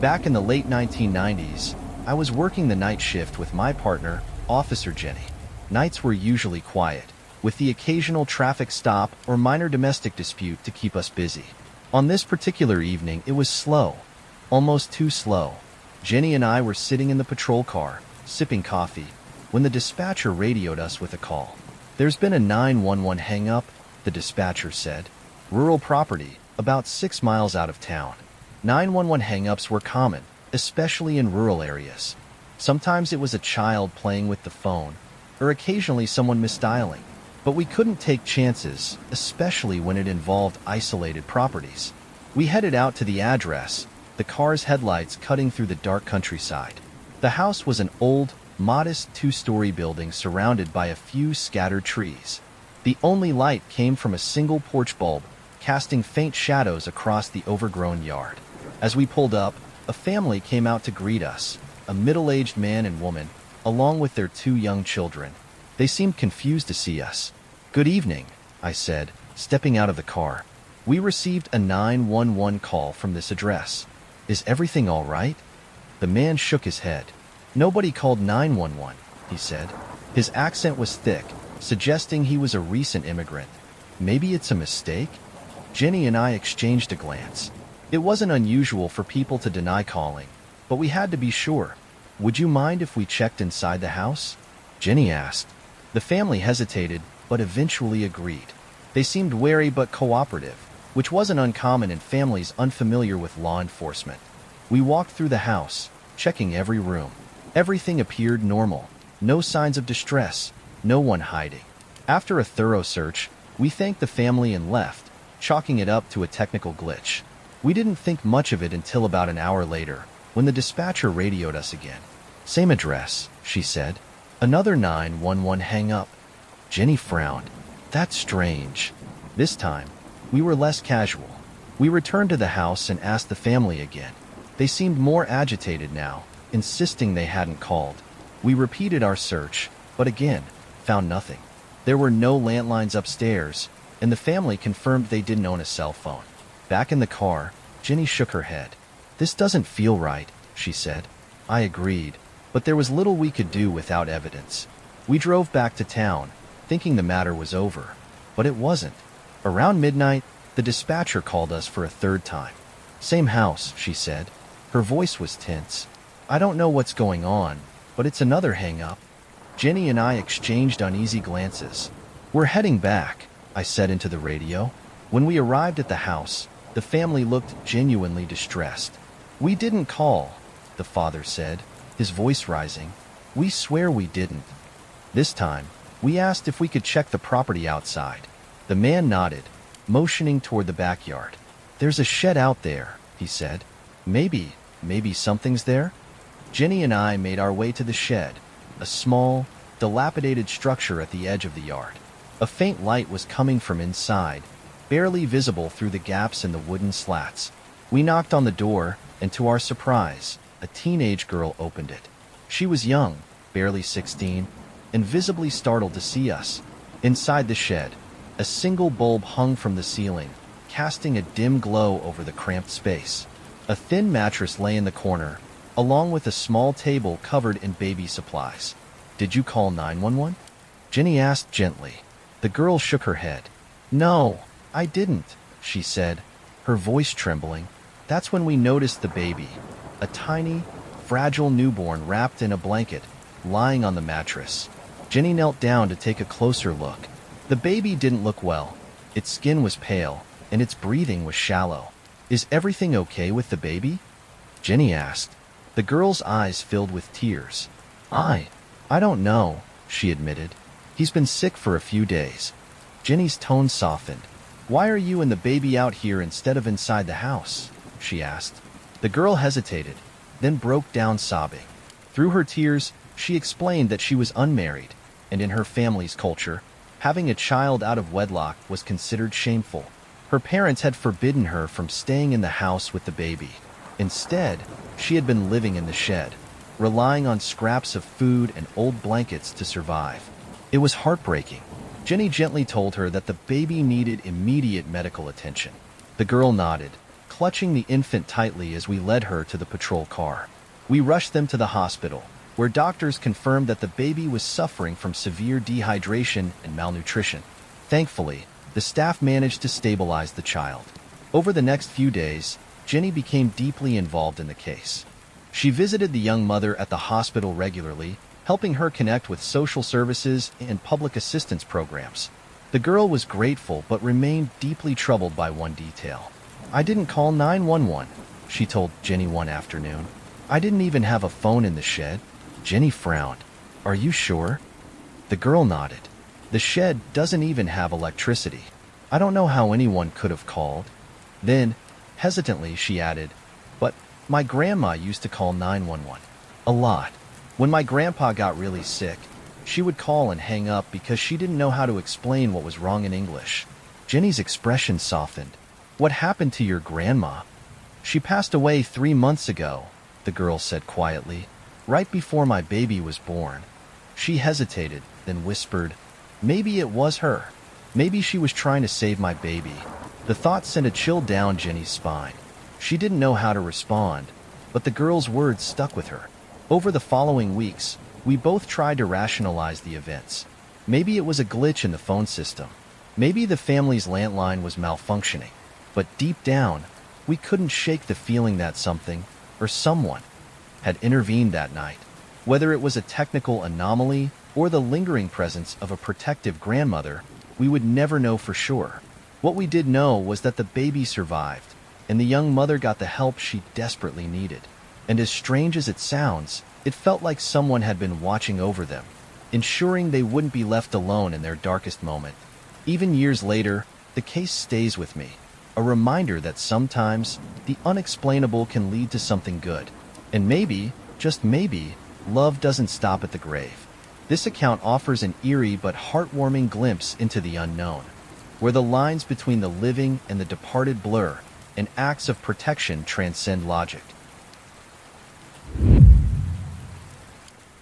Back in the late 1990s, I was working the night shift with my partner, Officer Jenny. Nights were usually quiet, with the occasional traffic stop or minor domestic dispute to keep us busy. On this particular evening, it was slow, almost too slow. Jenny and I were sitting in the patrol car, sipping coffee, when the dispatcher radioed us with a call. "There's been a 911 hang-up," the dispatcher said. "Rural property, about 6 miles out of town." 911 hang-ups were common, especially in rural areas. Sometimes it was a child playing with the phone, or occasionally someone misdialing. But we couldn't take chances, especially when it involved isolated properties. We headed out to the address, the car's headlights cutting through the dark countryside. The house was an old, modest 2-story building surrounded by a few scattered trees. The only light came from a single porch bulb, casting faint shadows across the overgrown yard. As we pulled up, a family came out to greet us, a middle-aged man and woman, along with their 2 young children. They seemed confused to see us. "Good evening," I said, stepping out of the car. "We received a 911 call from this address. Is everything all right?" The man shook his head. "Nobody called 911, he said. His accent was thick, suggesting he was a recent immigrant. "Maybe it's a mistake?" Jenny and I exchanged a glance. It wasn't unusual for people to deny calling, but we had to be sure. "Would you mind if we checked inside the house?" Jenny asked. The family hesitated, but eventually agreed. They seemed wary but cooperative, which wasn't uncommon in families unfamiliar with law enforcement. We walked through the house, checking every room. Everything appeared normal. No signs of distress, no one hiding. After a thorough search, we thanked the family and left, chalking it up to a technical glitch. We didn't think much of it until about an hour later, when the dispatcher radioed us again. "Same address," she said. "Another 911 hang-up." Jenny frowned. "That's strange." This time, we were less casual. We returned to the house and asked the family again. They seemed more agitated now, insisting they hadn't called. We repeated our search, but again, found nothing. There were no landlines upstairs, and the family confirmed they didn't own a cell phone. Back in the car, Jenny shook her head. "This doesn't feel right," she said. I agreed, but there was little we could do without evidence. We drove back to town, thinking the matter was over, but it wasn't. Around midnight, the dispatcher called us for a 3rd time. "Same house," she said. Her voice was tense. "I don't know what's going on, but it's another hang-up." Jenny and I exchanged uneasy glances. "We're heading back," I said into the radio. When we arrived at the house, the family looked genuinely distressed. "We didn't call," the father said, his voice rising. "We swear we didn't." This time, we asked if we could check the property outside. The man nodded, motioning toward the backyard. "There's a shed out there," he said. Maybe something's there?" Jenny and I made our way to the shed, a small, dilapidated structure at the edge of the yard. A faint light was coming from inside, barely visible through the gaps in the wooden slats. We knocked on the door, and to our surprise, a teenage girl opened it. She was young, barely 16, and visibly startled to see us. Inside the shed, a single bulb hung from the ceiling, casting a dim glow over the cramped space. A thin mattress lay in the corner, along with a small table covered in baby supplies. "Did you call 911? Jenny asked gently. The girl shook her head. "No, I didn't," she said, her voice trembling. That's when we noticed the baby, a tiny, fragile newborn wrapped in a blanket, lying on the mattress. Jenny knelt down to take a closer look. The baby didn't look well. Its skin was pale, and its breathing was shallow. "Is everything okay with the baby?" Jenny asked. The girl's eyes filled with tears. I don't know," she admitted. "He's been sick for a few days." Jenny's tone softened. "Why are you and the baby out here instead of inside the house?" she asked. The girl hesitated, then broke down sobbing. Through her tears, she explained that she was unmarried, and in her family's culture, having a child out of wedlock was considered shameful. Her parents had forbidden her from staying in the house with the baby. Instead, she had been living in the shed, relying on scraps of food and old blankets to survive. It was heartbreaking. Jenny gently told her that the baby needed immediate medical attention. The girl nodded, clutching the infant tightly as we led her to the patrol car. We rushed them to the hospital, where doctors confirmed that the baby was suffering from severe dehydration and malnutrition. Thankfully, the staff managed to stabilize the child. Over the next few days, Jenny became deeply involved in the case. She visited the young mother at the hospital regularly, helping her connect with social services and public assistance programs. The girl was grateful but remained deeply troubled by one detail. "I didn't call 911, she told Jenny one afternoon. "I didn't even have a phone in the shed." Jenny frowned. "Are you sure?" The girl nodded. "The shed doesn't even have electricity. I don't know how anyone could have called." Then, hesitantly, she added, "But my grandma used to call 911. A lot. When my grandpa got really sick, she would call and hang up because she didn't know how to explain what was wrong in English." Jenny's expression softened. "What happened to your grandma?" "She passed away 3 months ago," the girl said quietly, "right before my baby was born." She hesitated, then whispered, "Maybe it was her. Maybe she was trying to save my baby." The thought sent a chill down Jenny's spine. She didn't know how to respond, but the girl's words stuck with her. Over the following weeks, we both tried to rationalize the events. Maybe it was a glitch in the phone system. Maybe the family's landline was malfunctioning. But deep down, we couldn't shake the feeling that something, or someone, had intervened that night. Whether it was a technical anomaly or the lingering presence of a protective grandmother, we would never know for sure. What we did know was that the baby survived, and the young mother got the help she desperately needed. And as strange as it sounds, it felt like someone had been watching over them, ensuring they wouldn't be left alone in their darkest moment. Even years later, the case stays with me, a reminder that sometimes the unexplainable can lead to something good. And maybe, just maybe, love doesn't stop at the grave. This account offers an eerie but heartwarming glimpse into the unknown, where the lines between the living and the departed blur, and acts of protection transcend logic.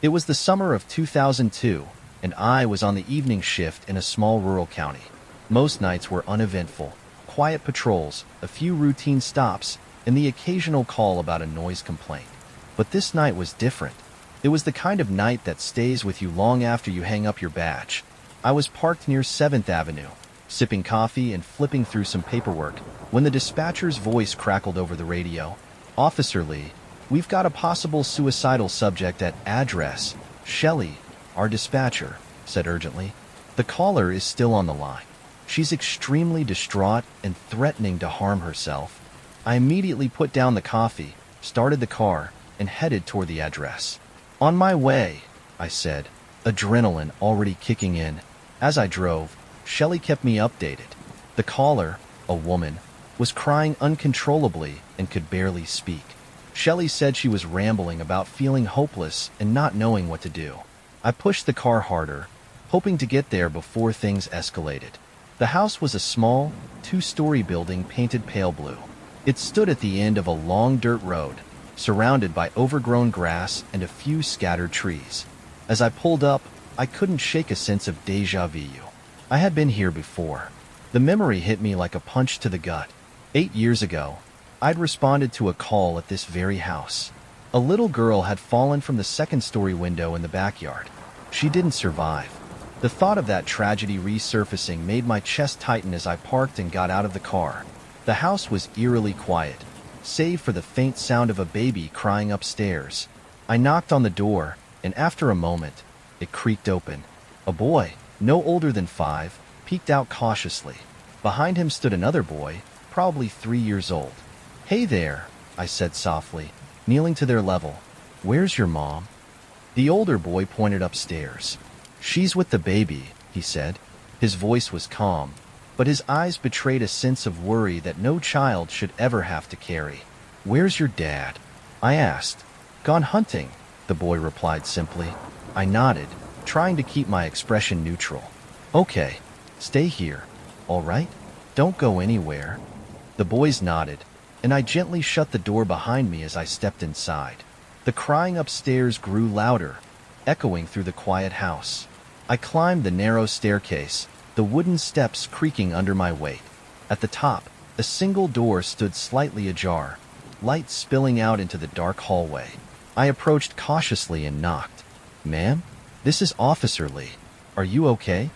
It was the summer of 2002, and I was on the evening shift in a small rural county. Most nights were uneventful, quiet patrols, a few routine stops, and the occasional call about a noise complaint. But this night was different. It was the kind of night that stays with you long after you hang up your badge. I was parked near 7th Avenue, sipping coffee and flipping through some paperwork, when the dispatcher's voice crackled over the radio. "Officer Lee, we've got a possible suicidal subject at address." Shelley, our dispatcher, said urgently. "The caller is still on the line. She's extremely distraught and threatening to harm herself." I immediately put down the coffee, started the car, and headed toward the address. "On my way," I said, adrenaline already kicking in. As I drove, Shelley kept me updated. The caller, a woman, was crying uncontrollably and could barely speak. Shelley said she was rambling about feeling hopeless and not knowing what to do. I pushed the car harder, hoping to get there before things escalated. The house was a small, 2-story building painted pale blue. It stood at the end of a long dirt road, surrounded by overgrown grass and a few scattered trees. As I pulled up, I couldn't shake a sense of déjà vu. I had been here before. The memory hit me like a punch to the gut. 8 years ago, I'd responded to a call at this very house. A little girl had fallen from the 2nd-story window in the backyard. She didn't survive. The thought of that tragedy resurfacing made my chest tighten as I parked and got out of the car. The house was eerily quiet, save for the faint sound of a baby crying upstairs. I knocked on the door, and after a moment, it creaked open. A boy, no older than 5, peeked out cautiously. Behind him stood another boy, probably 3 years old. "Hey there," I said softly, kneeling to their level. "Where's your mom?" The older boy pointed upstairs. "She's with the baby," he said. His voice was calm, but his eyes betrayed a sense of worry that no child should ever have to carry. "Where's your dad?" I asked. "Gone hunting," the boy replied simply. I nodded, trying to keep my expression neutral. "Okay, stay here, all right? Don't go anywhere." The boys nodded, and I gently shut the door behind me as I stepped inside. The crying upstairs grew louder, echoing through the quiet house. I climbed the narrow staircase, the wooden steps creaking under my weight. At the top, A single door stood slightly ajar, light spilling out into the dark hallway. I approached cautiously and knocked. "Ma'am, this is Officer Lee. Are you okay?"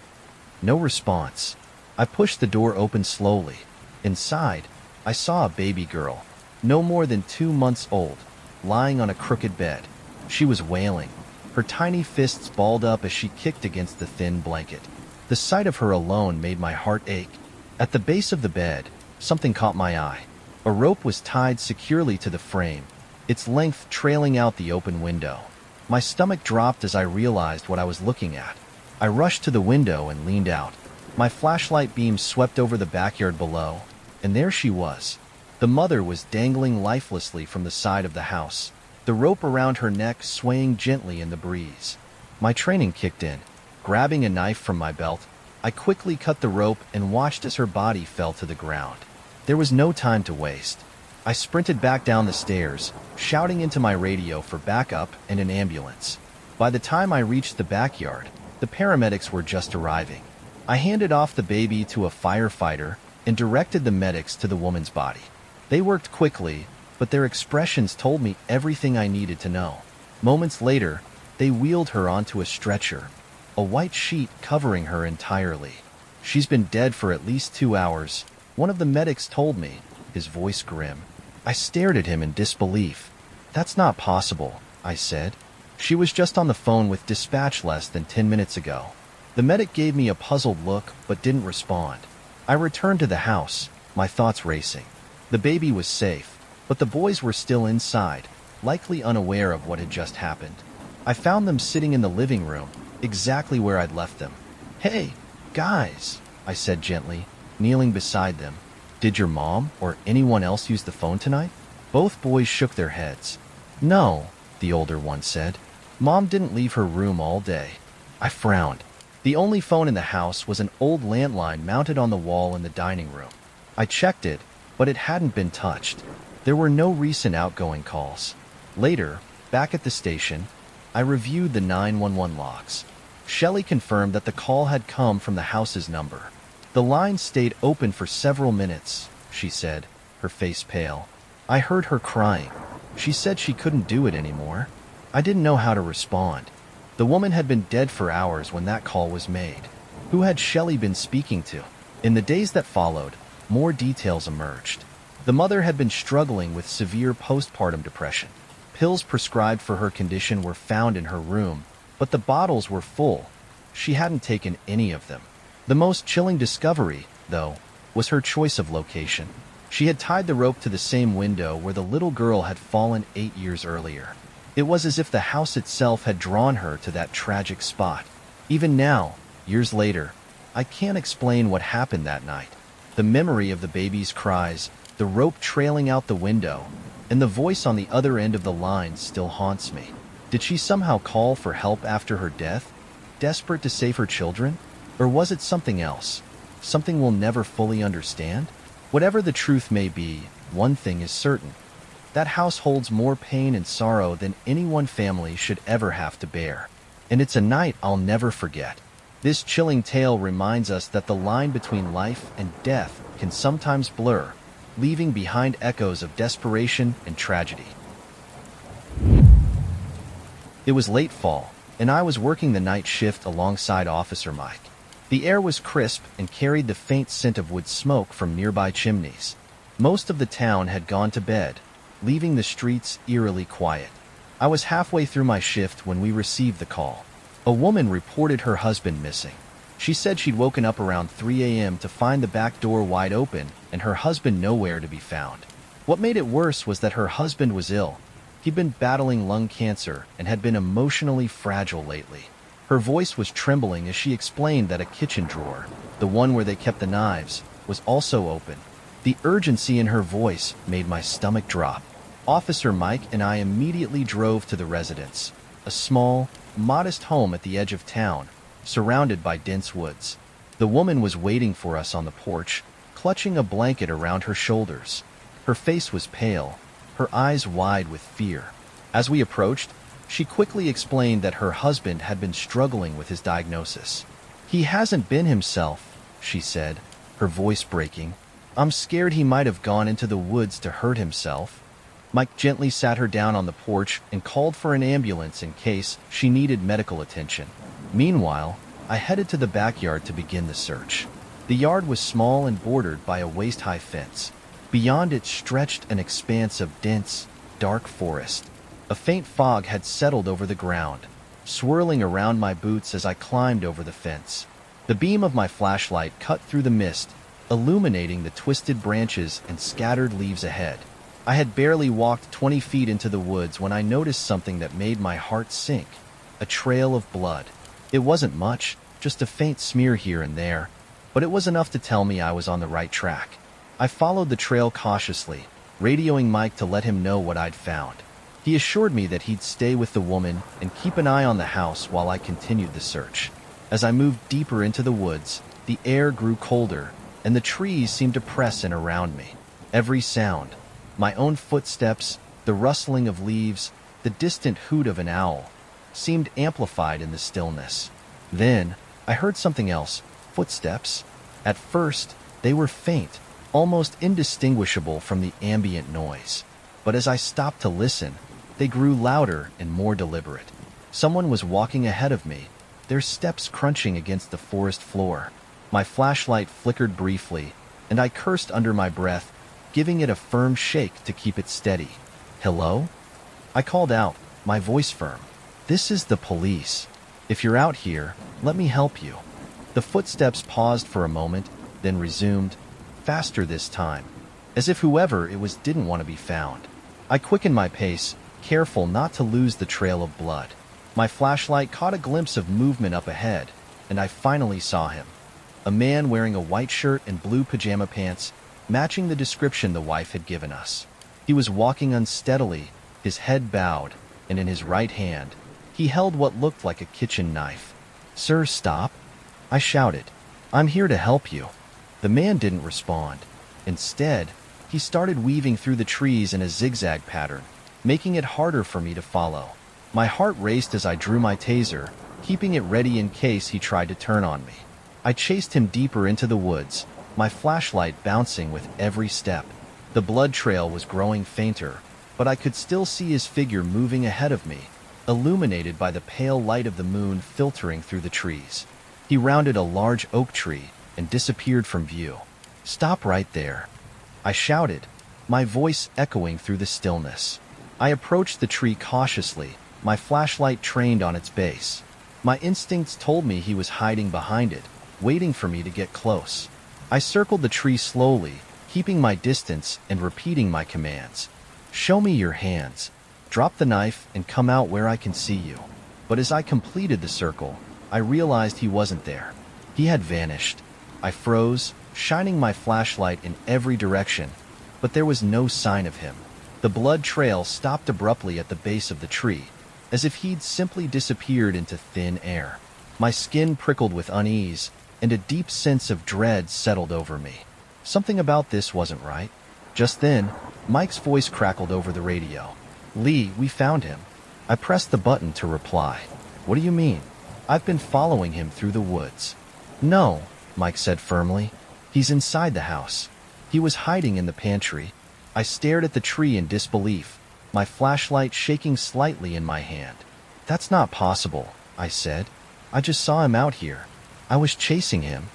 No response. I pushed the door open slowly. Inside, I saw a baby girl, no more than 2 months old, lying on a crooked bed. She was wailing, her tiny fists balled up as she kicked against the thin blanket. The sight of her alone made my heart ache. At the base of the bed, something caught my eye. A rope was tied securely to the frame, its length trailing out the open window. My stomach dropped as I realized what I was looking at. I rushed to the window and leaned out. My flashlight beam swept over the backyard below, and there she was. The mother was dangling lifelessly from the side of the house, the rope around her neck swaying gently in the breeze. My training kicked in. Grabbing a knife from my belt, I quickly cut the rope and watched as her body fell to the ground. There was no time to waste. I sprinted back down the stairs, shouting into my radio for backup and an ambulance. By the time I reached the backyard, the paramedics were just arriving. I handed off the baby to a firefighter and directed the medics to the woman's body. They worked quickly, but their expressions told me everything I needed to know. Moments later, they wheeled her onto a stretcher, a white sheet covering her entirely. "She's been dead for at least 2 hours, one of the medics told me, his voice grim. I stared at him in disbelief. "That's not possible," I said. "She was just on the phone with dispatch less than 10 minutes ago." The medic gave me a puzzled look but didn't respond. I returned to the house, my thoughts racing. The baby was safe, but the boys were still inside, likely unaware of what had just happened. I found them sitting in the living room, exactly where I'd left them. "Hey, guys," I said gently, kneeling beside them. "Did your mom or anyone else use the phone tonight?" Both boys shook their heads. "No," the older one said. "Mom didn't leave her room all day." I frowned. The only phone in the house was an old landline mounted on the wall in the dining room. I checked it, but it hadn't been touched. There were no recent outgoing calls. Later, back at the station, I reviewed the 911 logs. Shelley confirmed that the call had come from the house's number. "The line stayed open for several minutes," she said, her face pale. "I heard her crying. She said she couldn't do it anymore." I didn't know how to respond. The woman had been dead for hours when that call was made. Who had Shelley been speaking to? In the days that followed, more details emerged. The mother had been struggling with severe postpartum depression. Pills prescribed for her condition were found in her room, but the bottles were full. She hadn't taken any of them. The most chilling discovery, though, was her choice of location. She had tied the rope to the same window where the little girl had fallen 8 years earlier. It was as if the house itself had drawn her to that tragic spot. Even now, years later, I can't explain what happened that night. The memory of the baby's cries, the rope trailing out the window, and the voice on the other end of the line still haunts me. Did she somehow call for help after her death, desperate to save her children? Or was it something else? Something we'll never fully understand? Whatever the truth may be, one thing is certain. That house holds more pain and sorrow than any one family should ever have to bear. And it's a night I'll never forget. This chilling tale reminds us that the line between life and death can sometimes blur, leaving behind echoes of desperation and tragedy. It was late fall, and I was working the night shift alongside Officer Mike. The air was crisp and carried the faint scent of wood smoke from nearby chimneys. Most of the town had gone to bed, leaving the streets eerily quiet. I was halfway through my shift when we received the call. A woman reported her husband missing. She said she'd woken up around 3 a.m. to find the back door wide open and her husband nowhere to be found. What made it worse was that her husband was ill. He'd been battling lung cancer and had been emotionally fragile lately. Her voice was trembling as she explained that a kitchen drawer, the one where they kept the knives, was also open. The urgency in her voice made my stomach drop. Officer Mike and I immediately drove to the residence, a small, modest home at the edge of town, surrounded by dense woods. The woman was waiting for us on the porch, clutching a blanket around her shoulders. Her face was pale, her eyes wide with fear. As we approached, she quickly explained that her husband had been struggling with his diagnosis. "He hasn't been himself," she said, her voice breaking. I'm scared he might have gone into the woods to hurt himself. Mike gently sat her down on the porch and called for an ambulance in case she needed medical attention. Meanwhile, I headed to the backyard to begin the search. The yard was small and bordered by a waist-high fence. Beyond it stretched an expanse of dense, dark forest. A faint fog had settled over the ground, swirling around my boots as I climbed over the fence. The beam of my flashlight cut through the mist, illuminating the twisted branches and scattered leaves ahead. I had barely walked 20 feet into the woods when I noticed something that made my heart sink. A trail of blood. It wasn't much, just a faint smear here and there, but it was enough to tell me I was on the right track. I followed the trail cautiously, radioing Mike to let him know what I'd found. He assured me that he'd stay with the woman and keep an eye on the house while I continued the search. As I moved deeper into the woods, the air grew colder, and the trees seemed to press in around me. Every sound, my own footsteps, the rustling of leaves, the distant hoot of an owl, seemed amplified in the stillness. Then, I heard something else, footsteps. At first, they were faint, almost indistinguishable from the ambient noise. But as I stopped to listen, they grew louder and more deliberate. Someone was walking ahead of me, their steps crunching against the forest floor. My flashlight flickered briefly, and I cursed under my breath, giving it a firm shake to keep it steady. "Hello?" I called out, my voice firm. "This is the police. If you're out here, let me help you." The footsteps paused for a moment, then resumed, faster this time, as if whoever it was didn't want to be found. I quickened my pace, careful not to lose the trail of blood. My flashlight caught a glimpse of movement up ahead, and I finally saw him. A man wearing a white shirt and blue pajama pants, matching the description the wife had given us. He was walking unsteadily, his head bowed, and in his right hand, he held what looked like a kitchen knife. "Sir, stop!" I shouted. "I'm here to help you." The man didn't respond. Instead, he started weaving through the trees in a zigzag pattern, making it harder for me to follow. My heart raced as I drew my taser, keeping it ready in case he tried to turn on me. I chased him deeper into the woods, my flashlight bouncing with every step. The blood trail was growing fainter, but I could still see his figure moving ahead of me, illuminated by the pale light of the moon filtering through the trees. He rounded a large oak tree and disappeared from view. "Stop right there," I shouted, my voice echoing through the stillness. I approached the tree cautiously, my flashlight trained on its base. My instincts told me he was hiding behind it, waiting for me to get close. I circled the tree slowly, keeping my distance and repeating my commands. "Show me your hands. Drop the knife and come out where I can see you." But as I completed the circle, I realized he wasn't there. He had vanished. I froze, shining my flashlight in every direction, but there was no sign of him. The blood trail stopped abruptly at the base of the tree, as if he'd simply disappeared into thin air. My skin prickled with unease, and a deep sense of dread settled over me. Something about this wasn't right. Just then, Mike's voice crackled over the radio. "Lee, we found him." I pressed the button to reply. "What do you mean? I've been following him through the woods." "No," Mike said firmly. "He's inside the house. He was hiding in the pantry." I stared at the tree in disbelief, my flashlight shaking slightly in my hand. "That's not possible," I said. "I just saw him out here. I was chasing him."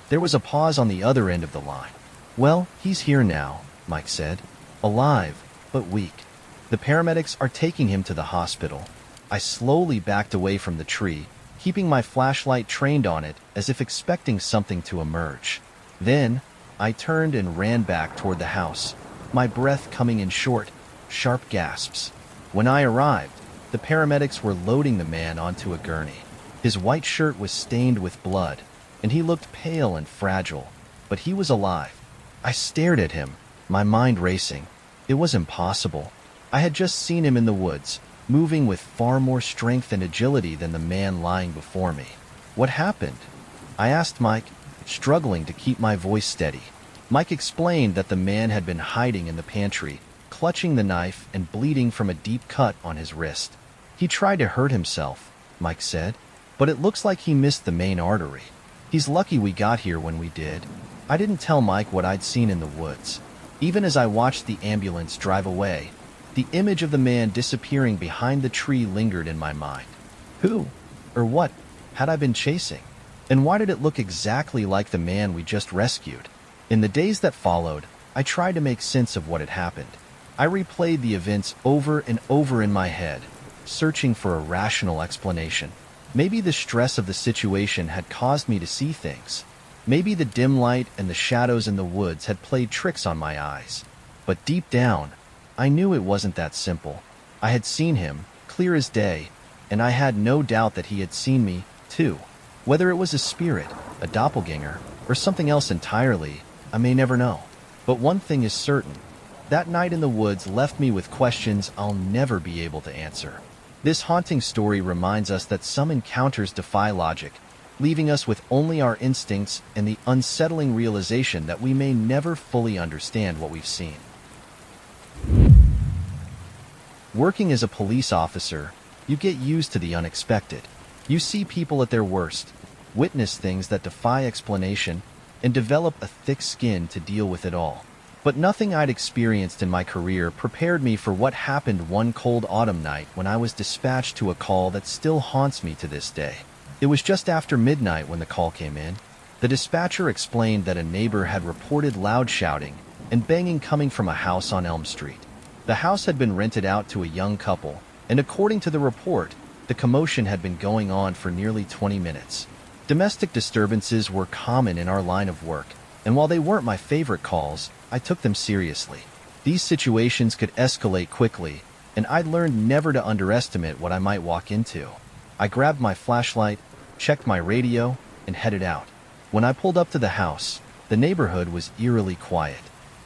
There was a pause on the other end of the line. "Well, he's here now," Mike said. "Alive, but weak. The paramedics are taking him to the hospital." I slowly backed away from the tree, keeping my flashlight trained on it as if expecting something to emerge. Then, I turned and ran back toward the house, my breath coming in short, sharp gasps. When I arrived, the paramedics were loading the man onto a gurney. His white shirt was stained with blood, and he looked pale and fragile, but he was alive. I stared at him, my mind racing. It was impossible. I had just seen him in the woods, moving with far more strength and agility than the man lying before me. "What happened?" I asked Mike, struggling to keep my voice steady. Mike explained that the man had been hiding in the pantry, clutching the knife and bleeding from a deep cut on his wrist. "He tried to hurt himself," Mike said, "but it looks like he missed the main artery. He's lucky we got here when we did." I didn't tell Mike what I'd seen in the woods. Even as I watched the ambulance drive away, the image of the man disappearing behind the tree lingered in my mind. Who, or what, had I been chasing? And why did it look exactly like the man we just rescued? In the days that followed, I tried to make sense of what had happened. I replayed the events over and over in my head, searching for a rational explanation. Maybe the stress of the situation had caused me to see things. Maybe the dim light and the shadows in the woods had played tricks on my eyes. But deep down, I knew it wasn't that simple. I had seen him, clear as day, and I had no doubt that he had seen me, too. Whether it was a spirit, a doppelganger, or something else entirely, I may never know. But one thing is certain. That night in the woods left me with questions I'll never be able to answer. This haunting story reminds us that some encounters defy logic, leaving us with only our instincts and the unsettling realization that we may never fully understand what we've seen. Working as a police officer, you get used to the unexpected. You see people at their worst, witness things that defy explanation, and develop a thick skin to deal with it all. But nothing I'd experienced in my career prepared me for what happened one cold autumn night when I was dispatched to a call that still haunts me to this day. It was just after midnight when the call came in. The dispatcher explained that a neighbor had reported loud shouting and banging coming from a house on Elm Street. The house had been rented out to a young couple, and according to the report, the commotion had been going on for nearly 20 minutes. Domestic disturbances were common in our line of work, and while they weren't my favorite calls, I took them seriously. These situations could escalate quickly, and I'd learned never to underestimate what I might walk into. I grabbed my flashlight, checked my radio, and headed out. When I pulled up to the house, the neighborhood was eerily quiet.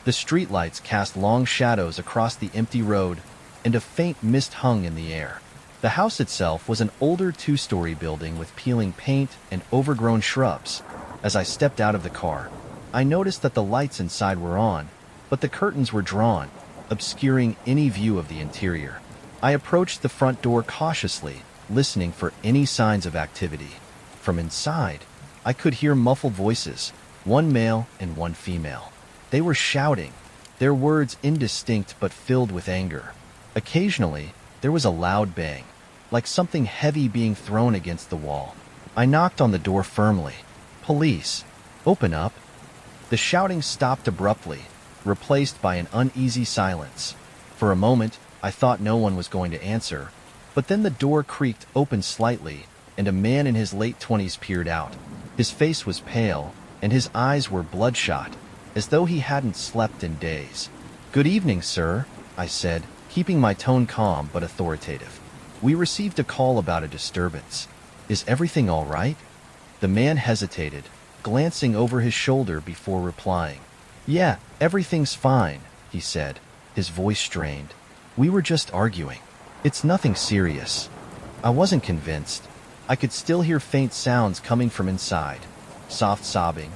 The streetlights cast long shadows across the empty road, and a faint mist hung in the air. The house itself was an older two-story building with peeling paint and overgrown shrubs. As I stepped out of the car, I noticed that the lights inside were on, but the curtains were drawn, obscuring any view of the interior. I approached the front door cautiously, listening for any signs of activity. From inside, I could hear muffled voices, one male and one female. They were shouting, their words indistinct but filled with anger. Occasionally, there was a loud bang, like something heavy being thrown against the wall. I knocked on the door firmly. "Police, open up." The shouting stopped abruptly, replaced by an uneasy silence. For a moment, I thought no one was going to answer, but then the door creaked open slightly, and a man in his late 20s peered out. His face was pale, and his eyes were bloodshot, as though he hadn't slept in days. "Good evening, sir," I said, keeping my tone calm but authoritative. "We received a call about a disturbance. Is everything all right?" The man hesitated, glancing over his shoulder before replying. "Yeah, everything's fine," he said, his voice strained. "We were just arguing. It's nothing serious." I wasn't convinced. I could still hear faint sounds coming from inside, soft sobbing,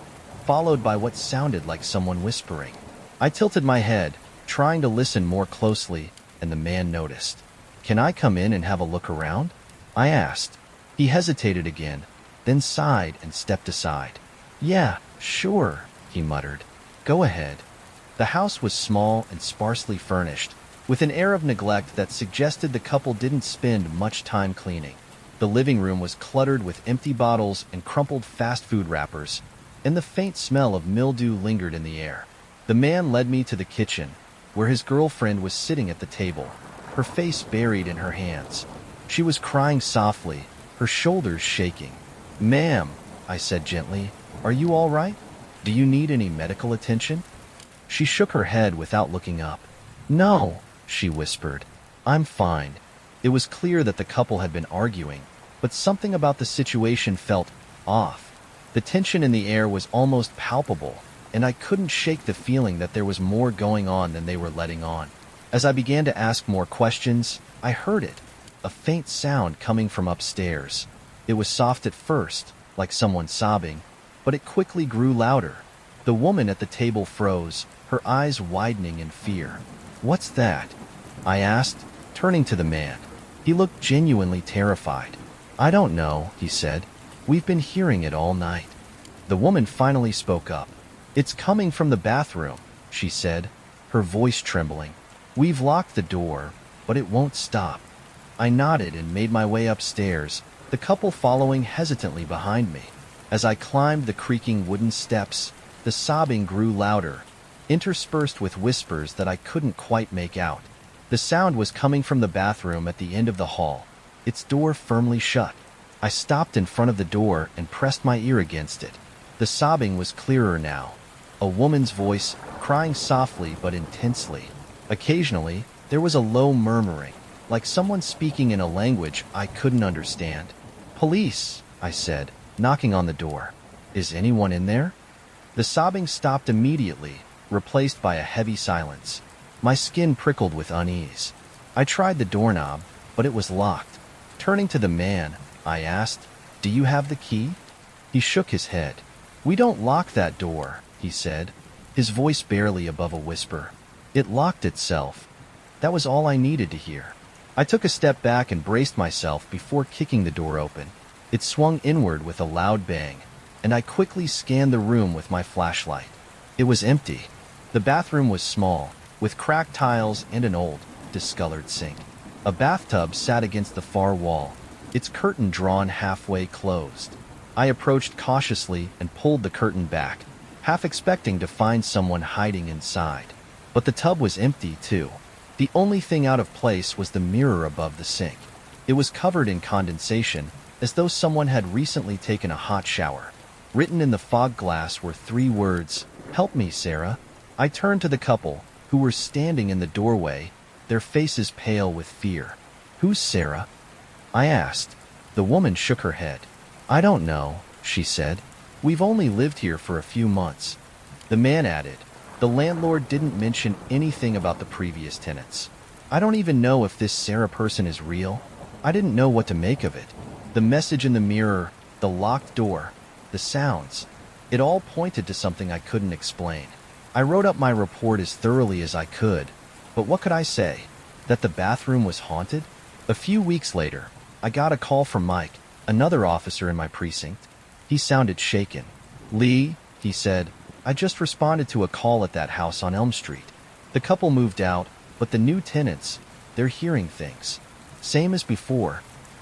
followed by what sounded like someone whispering. I tilted my head, trying to listen more closely, and the man noticed. "Can I come in and have a look around?" I asked. He hesitated again, then sighed and stepped aside. "Yeah, sure," he muttered. "Go ahead." The house was small and sparsely furnished, with an air of neglect that suggested the couple didn't spend much time cleaning. The living room was cluttered with empty bottles and crumpled fast food wrappers, and the faint smell of mildew lingered in the air. The man led me to the kitchen, where his girlfriend was sitting at the table, her face buried in her hands. She was crying softly, her shoulders shaking. "Ma'am," I said gently, "are you all right? Do you need any medical attention?" She shook her head without looking up. "No," she whispered. "I'm fine." It was clear that the couple had been arguing, but something about the situation felt off. The tension in the air was almost palpable, and I couldn't shake the feeling that there was more going on than they were letting on. As I began to ask more questions, I heard it, a faint sound coming from upstairs. It was soft at first, like someone sobbing, but it quickly grew louder. The woman at the table froze, her eyes widening in fear. "What's that?" I asked, turning to the man. He looked genuinely terrified. "I don't know," he said. "We've been hearing it all night." The woman finally spoke up. "It's coming from the bathroom," she said, her voice trembling. "We've locked the door, but it won't stop." I nodded and made my way upstairs, the couple following hesitantly behind me. As I climbed the creaking wooden steps, the sobbing grew louder, interspersed with whispers that I couldn't quite make out. The sound was coming from the bathroom at the end of the hall, its door firmly shut. I stopped in front of the door and pressed my ear against it. The sobbing was clearer now, a woman's voice, crying softly but intensely. Occasionally, there was a low murmuring, like someone speaking in a language I couldn't understand. "Police," I said, knocking on the door. "Is anyone in there?" The sobbing stopped immediately, replaced by a heavy silence. My skin prickled with unease. I tried the doorknob, but it was locked. Turning to the man, I asked, "Do you have the key?" He shook his head. "We don't lock that door," he said, his voice barely above a whisper. "It locked itself." That was all I needed to hear. I took a step back and braced myself before kicking the door open. It swung inward with a loud bang, and I quickly scanned the room with my flashlight. It was empty. The bathroom was small, with cracked tiles and an old, discolored sink. A bathtub sat against the far wall, its curtain drawn halfway closed. I approached cautiously and pulled the curtain back, half expecting to find someone hiding inside. But the tub was empty, too. The only thing out of place was the mirror above the sink. It was covered in condensation, as though someone had recently taken a hot shower. Written in the fog glass were 3 words, "Help me, Sarah." I turned to the couple, who were standing in the doorway, their faces pale with fear. "Who's Sarah?" I asked. The woman shook her head. "I don't know," she said. "We've only lived here for a few months." The man added, "The landlord didn't mention anything about the previous tenants. I don't even know if this Sarah person is real." I didn't know what to make of it. The message in the mirror, the locked door, the sounds, it all pointed to something I couldn't explain. I wrote up my report as thoroughly as I could, but what could I say? That the bathroom was haunted? A few weeks later, I got a call from Mike, another officer in my precinct. He sounded shaken. "Lee," he said, "I just responded to a call at that house on Elm Street. The couple moved out, but the new tenants, they're hearing things. Same as before.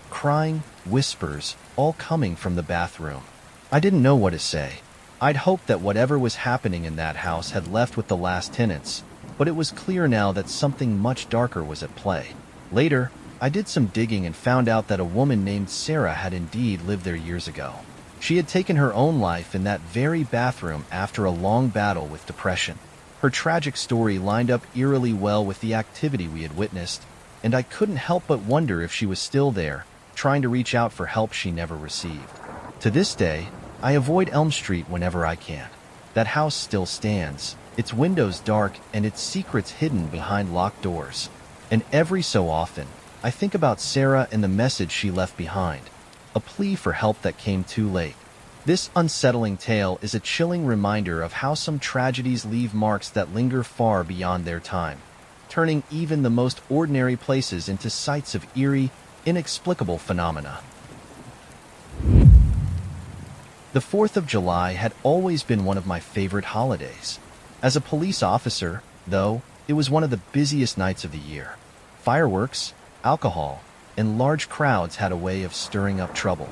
Crying, whispers, all coming from the bathroom." I didn't know what to say. I'd hoped that whatever was happening in that house had left with the last tenants, but it was clear now that something much darker was at play. Later, I did some digging and found out that a woman named Sarah had indeed lived there years ago. She had taken her own life in that very bathroom after a long battle with depression. Her tragic story lined up eerily well with the activity we had witnessed, and I couldn't help but wonder if she was still there, trying to reach out for help she never received. To this day, I avoid Elm Street whenever I can. That house still stands, its windows dark and its secrets hidden behind locked doors. And every so often, I think about Sarah and the message she left behind, a plea for help that came too late. This unsettling tale is a chilling reminder of how some tragedies leave marks that linger far beyond their time, turning even the most ordinary places into sites of eerie, inexplicable phenomena. The 4th of July had always been one of my favorite holidays. As a police officer, though, it was one of the busiest nights of the year. Fireworks, alcohol, and large crowds had a way of stirring up trouble.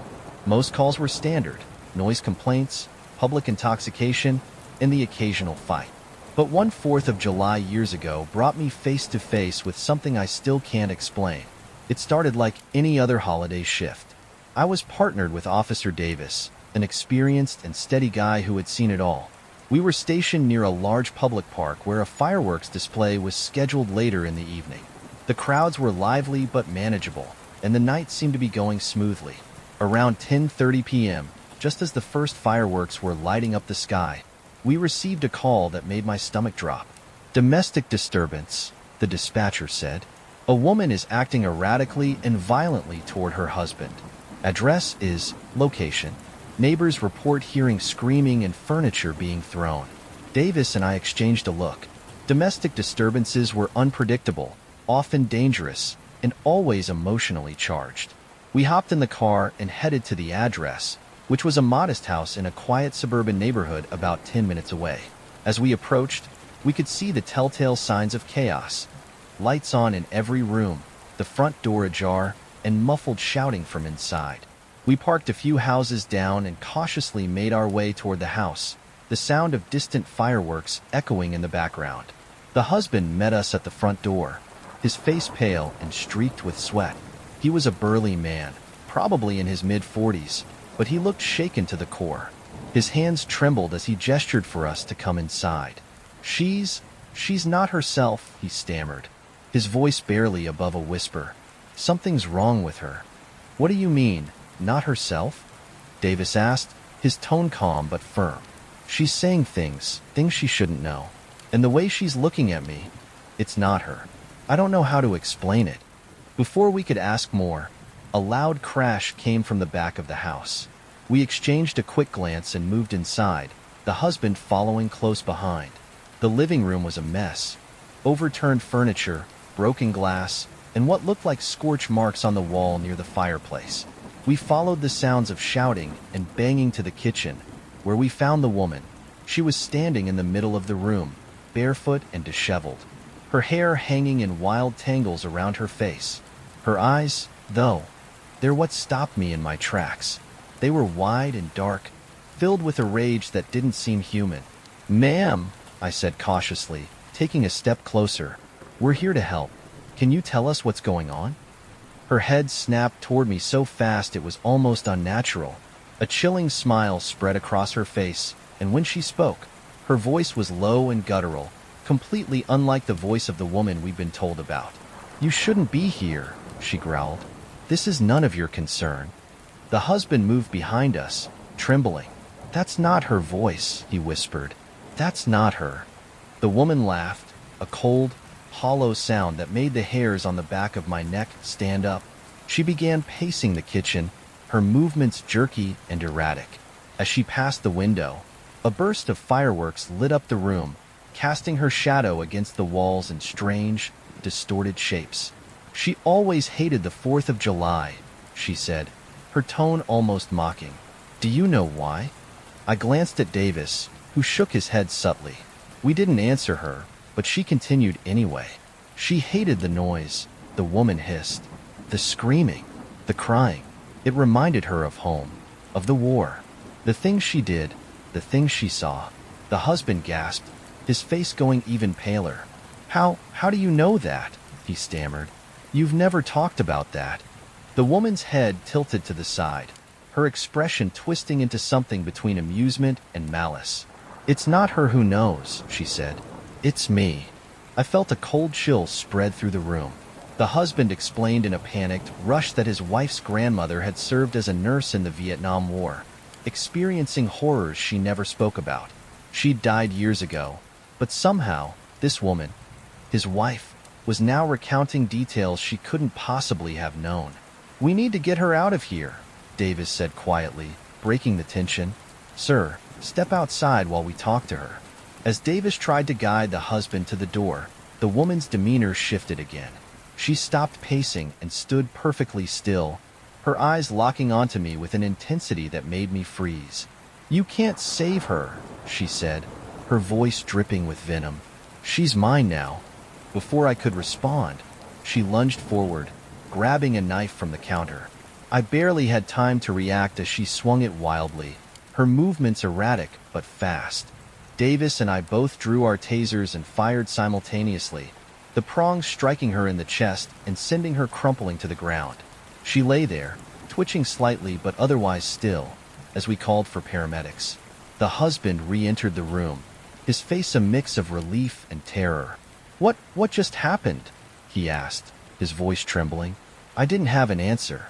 Most calls were standard: noise complaints, public intoxication, and the occasional fight. But one 4th of July years ago brought me face to face with something I still can't explain. It started like any other holiday shift. I was partnered with Officer Davis, an experienced and steady guy who had seen it all. We were stationed near a large public park where a fireworks display was scheduled later in the evening. The crowds were lively but manageable, and the night seemed to be going smoothly. Around 10:30 p.m., just as the first fireworks were lighting up the sky, we received a call that made my stomach drop. "Domestic disturbance," the dispatcher said. "A woman is acting erratically and violently toward her husband. Address is location. Neighbors report hearing screaming and furniture being thrown." Davis and I exchanged a look. Domestic disturbances were unpredictable, often dangerous, and always emotionally charged. We hopped in the car and headed to the address, which was a modest house in a quiet suburban neighborhood about 10 minutes away. As we approached, we could see the telltale signs of chaos. Lights on in every room, the front door ajar, and muffled shouting from inside. We parked a few houses down and cautiously made our way toward the house, the sound of distant fireworks echoing in the background. The husband met us at the front door, his face pale and streaked with sweat. He was a burly man, probably in his mid-40s, but he looked shaken to the core. His hands trembled as he gestured for us to come inside. She's not herself," he stammered, his voice barely above a whisper. "Something's wrong with her." "What do you mean, not herself?" Davis asked, his tone calm but firm. "She's saying things she shouldn't know. And the way she's looking at me, it's not her. I don't know how to explain it." Before we could ask more, a loud crash came from the back of the house. We exchanged a quick glance and moved inside, the husband following close behind. The living room was a mess. Overturned furniture, broken glass, and what looked like scorch marks on the wall near the fireplace. We followed the sounds of shouting and banging to the kitchen, where we found the woman. She was standing in the middle of the room, barefoot and disheveled, her hair hanging in wild tangles around her face. Her eyes, though, they're what stopped me in my tracks. They were wide and dark, filled with a rage that didn't seem human. "Ma'am," I said cautiously, taking a step closer, "we're here to help. Can you tell us what's going on?" Her head snapped toward me so fast it was almost unnatural. A chilling smile spread across her face, and when she spoke, her voice was low and guttural, completely unlike the voice of the woman we'd been told about. "You shouldn't be here," she growled. "This is none of your concern." The husband moved behind us, trembling. "That's not her voice," he whispered. "That's not her." The woman laughed, a cold, hollow sound that made the hairs on the back of my neck stand up. She began pacing the kitchen, her movements jerky and erratic. As she passed the window, a burst of fireworks lit up the room, casting her shadow against the walls in strange, distorted shapes. "She always hated the 4th of July," she said, her tone almost mocking. "Do you know why?" I glanced at Davis, who shook his head subtly. We didn't answer her, but she continued anyway. "She hated the noise," the woman hissed. "The screaming, the crying. It reminded her of home, of the war. The things she did, the things she saw." The husband gasped, his face going even paler. How do you know that?" he stammered. "You've never talked about that." The woman's head tilted to the side, her expression twisting into something between amusement and malice. "It's not her who knows," she said. "It's me." I felt a cold chill spread through the room. The husband explained in a panicked rush that his wife's grandmother had served as a nurse in the Vietnam War, experiencing horrors she never spoke about. She'd died years ago, but somehow, this woman, his wife, was now recounting details she couldn't possibly have known. "We need to get her out of here," Davis said quietly, breaking the tension. "Sir, step outside while we talk to her." As Davis tried to guide the husband to the door, the woman's demeanor shifted again. She stopped pacing and stood perfectly still, her eyes locking onto me with an intensity that made me freeze. "You can't save her," she said, her voice dripping with venom. "She's mine now." Before I could respond, she lunged forward, grabbing a knife from the counter. I barely had time to react as she swung it wildly, her movements erratic but fast. Davis and I both drew our tasers and fired simultaneously, the prongs striking her in the chest and sending her crumpling to the ground. She lay there, twitching slightly but otherwise still, as we called for paramedics. The husband re-entered the room, his face a mix of relief and terror. What just happened?" he asked, his voice trembling. I didn't have an answer.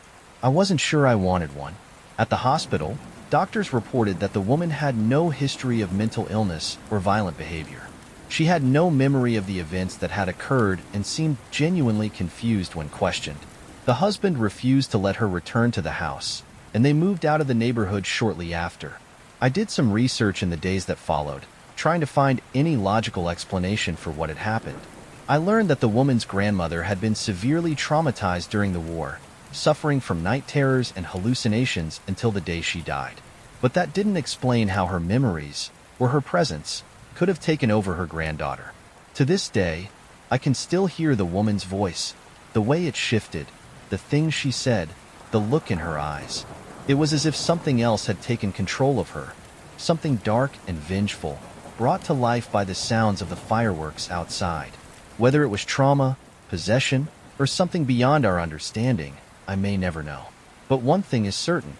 I wasn't sure I wanted one. At the hospital, doctors reported that the woman had no history of mental illness or violent behavior. She had no memory of the events that had occurred and seemed genuinely confused when questioned. The husband refused to let her return to the house, and they moved out of the neighborhood shortly after. I did some research in the days that followed, trying to find any logical explanation for what had happened. I learned that the woman's grandmother had been severely traumatized during the war, suffering from night terrors and hallucinations until the day she died. But that didn't explain how her memories, or her presence, could have taken over her granddaughter. To this day, I can still hear the woman's voice, the way it shifted, the things she said, the look in her eyes. It was as if something else had taken control of her, something dark and vengeful, brought to life by the sounds of the fireworks outside. Whether it was trauma, possession, or something beyond our understanding, I may never know. But one thing is certain.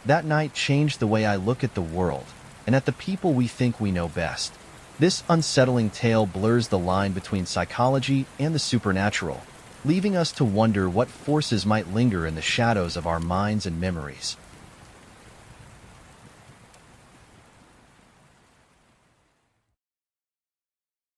That night changed the way I look at the world, and at the people we think we know best. This unsettling tale blurs the line between psychology and the supernatural, leaving us to wonder what forces might linger in the shadows of our minds and memories.